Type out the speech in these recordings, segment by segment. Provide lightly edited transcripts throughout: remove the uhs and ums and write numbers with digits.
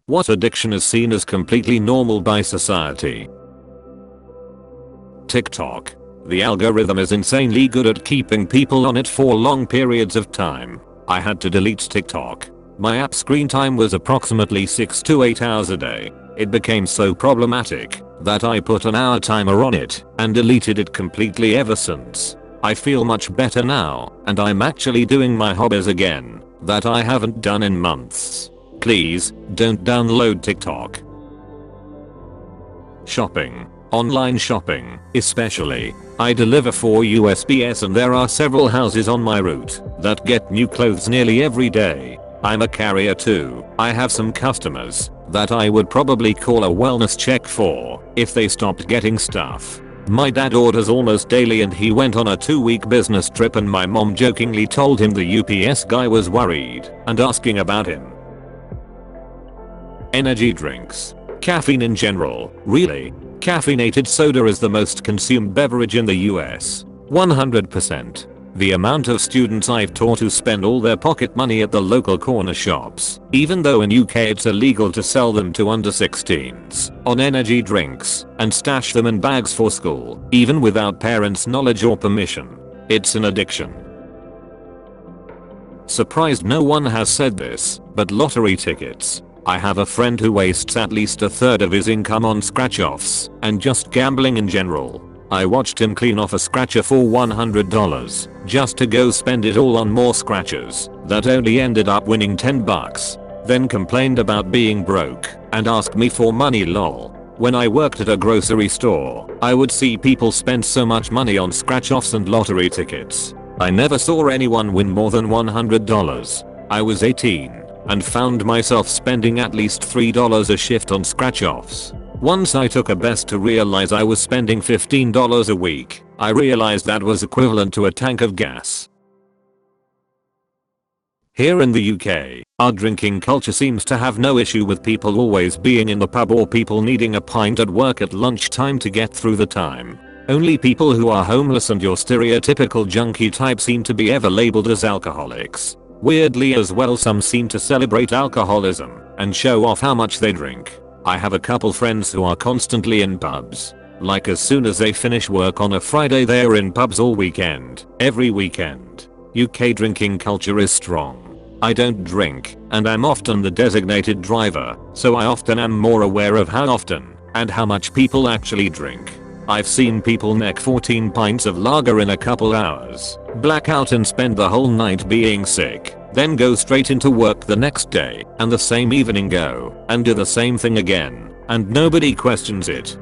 What addiction is seen as completely normal by society? TikTok. The algorithm is insanely good at keeping people on it for long periods of time. I had to delete TikTok. My app screen time was approximately 6 to 8 hours a day. It became so problematic that I put an hour timer on it and deleted it completely ever since. I feel much better now, and I'm actually doing my hobbies again that I haven't done in months. Please, don't download TikTok. Shopping. Online shopping, especially. I deliver for USPS and there are several houses on my route that get new clothes nearly every day. I'm a carrier too. I have some customers that I would probably call a wellness check for if they stopped getting stuff. My dad orders almost daily and he went on a 2-week business trip and my mom jokingly told him the UPS guy was worried and asking about him. Energy drinks. Caffeine in general, really? Caffeinated soda is the most consumed beverage in the US. 100%. The amount of students I've taught who spend all their pocket money at the local corner shops, even though in UK it's illegal to sell them to under 16s, on energy drinks, and stash them in bags for school, even without parents' knowledge or permission. It's an addiction. Surprised no one has said this, but lottery tickets. I have a friend who wastes at least a third of his income on scratch-offs and just gambling in general. I watched him clean off a scratcher for $100 just to go spend it all on more scratchers that only ended up winning $10. Then complained about being broke and asked me for money lol. When I worked at a grocery store, I would see people spend so much money on scratch-offs and lottery tickets. I never saw anyone win more than $100. I was 18 and found myself spending at least $3 a shift on scratch-offs. Once I took a best to realize I was spending $15 a week. I realized that was equivalent to a tank of gas. Here in the UK, our drinking culture seems to have no issue with people always being in the pub or people needing a pint at work at lunchtime to get through the time. Only people who are homeless and your stereotypical junkie type seem to be ever labeled as alcoholics. Weirdly as well, some seem to celebrate alcoholism and show off how much they drink. I have a couple friends who are constantly in pubs. Like as soon as they finish work on a Friday they are in pubs all weekend, every weekend. UK drinking culture is strong. I don't drink, and I'm often the designated driver, so I often am more aware of how often and how much people actually drink. I've seen people neck 14 pints of lager in a couple hours, black out and spend the whole night being sick, then go straight into work the next day, and the same evening go and do the same thing again, and nobody questions it.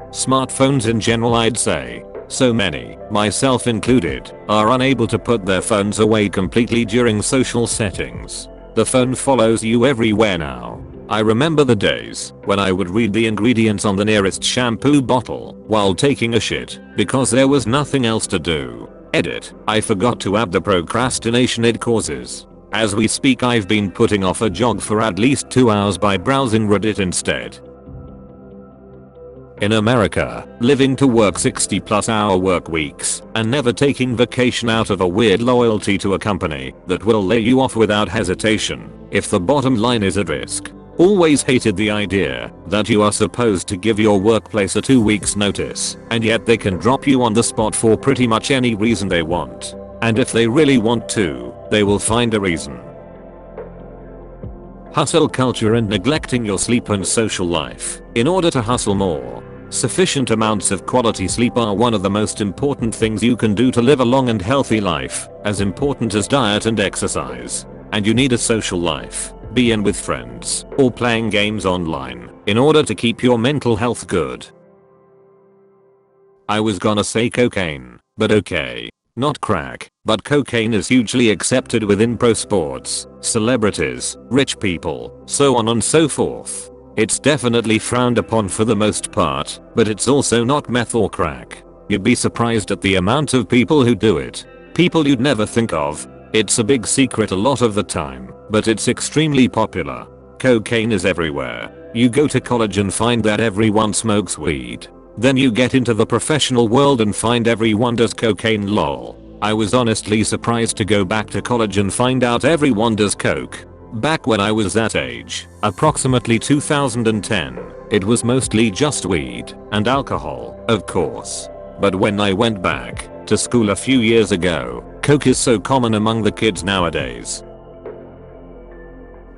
Smartphones in general, I'd say. So many, myself included, are unable to put their phones away completely during social settings. The phone follows you everywhere now. I remember the days when I would read the ingredients on the nearest shampoo bottle while taking a shit because there was nothing else to do. Edit. I forgot to add the procrastination it causes. As we speak, I've been putting off a jog for at least 2 hours by browsing Reddit instead. In America, living to work 60+ hour work weeks and never taking vacation out of a weird loyalty to a company that will lay you off without hesitation if the bottom line is at risk. Always hated the idea that you are supposed to give your workplace a 2 weeks notice, and yet they can drop you on the spot for pretty much any reason they want. And if they really want to, they will find a reason. Hustle culture and neglecting your sleep and social life in order to hustle more. Sufficient amounts of quality sleep are one of the most important things you can do to live a long and healthy life, as important as diet and exercise. And you need a social life. Be in with friends or playing games online in order to keep your mental health good. I was gonna say cocaine, but okay. Not crack, but cocaine is hugely accepted within pro sports, celebrities, rich people, so on and so forth. It's definitely frowned upon for the most part, but it's also not meth or crack. You'd be surprised at the amount of people who do it. People you'd never think of. It's a big secret a lot of the time, but it's extremely popular. Cocaine is everywhere. You go to college and find that everyone smokes weed. Then you get into the professional world and find everyone does cocaine lol. I was honestly surprised to go back to college and find out everyone does coke. Back when I was that age, approximately 2010, it was mostly just weed and alcohol, of course. But when I went back to school a few years ago, coke is so common among the kids nowadays.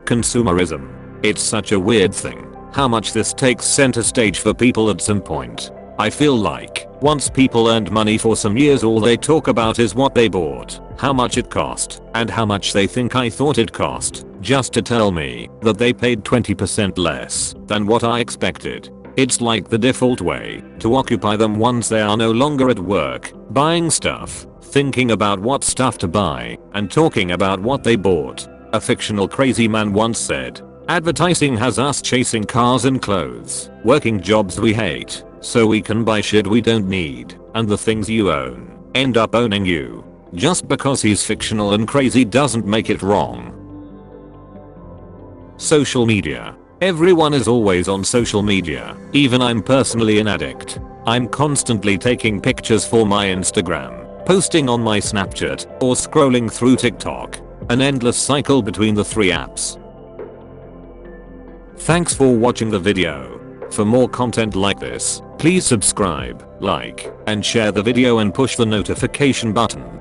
Consumerism. It's such a weird thing how much this takes center stage for people at some point. I feel like once people earned money for some years, all they talk about is what they bought, how much it cost, and how much they think I thought it cost, just to tell me that they paid 20% less than what I expected. It's like the default way to occupy them once they are no longer at work, buying stuff, thinking about what stuff to buy, and talking about what they bought. A fictional crazy man once said, "Advertising has us chasing cars and clothes, working jobs we hate, so we can buy shit we don't need, and the things you own end up owning you." Just because he's fictional and crazy doesn't make it wrong. Social media. Everyone is always on social media. Even I'm personally an addict. I'm constantly taking pictures for my Instagram, posting on my Snapchat, or scrolling through TikTok. An endless cycle between the three apps. Thanks for watching the video. For more content like this, please subscribe, like, and share the video and push the notification button.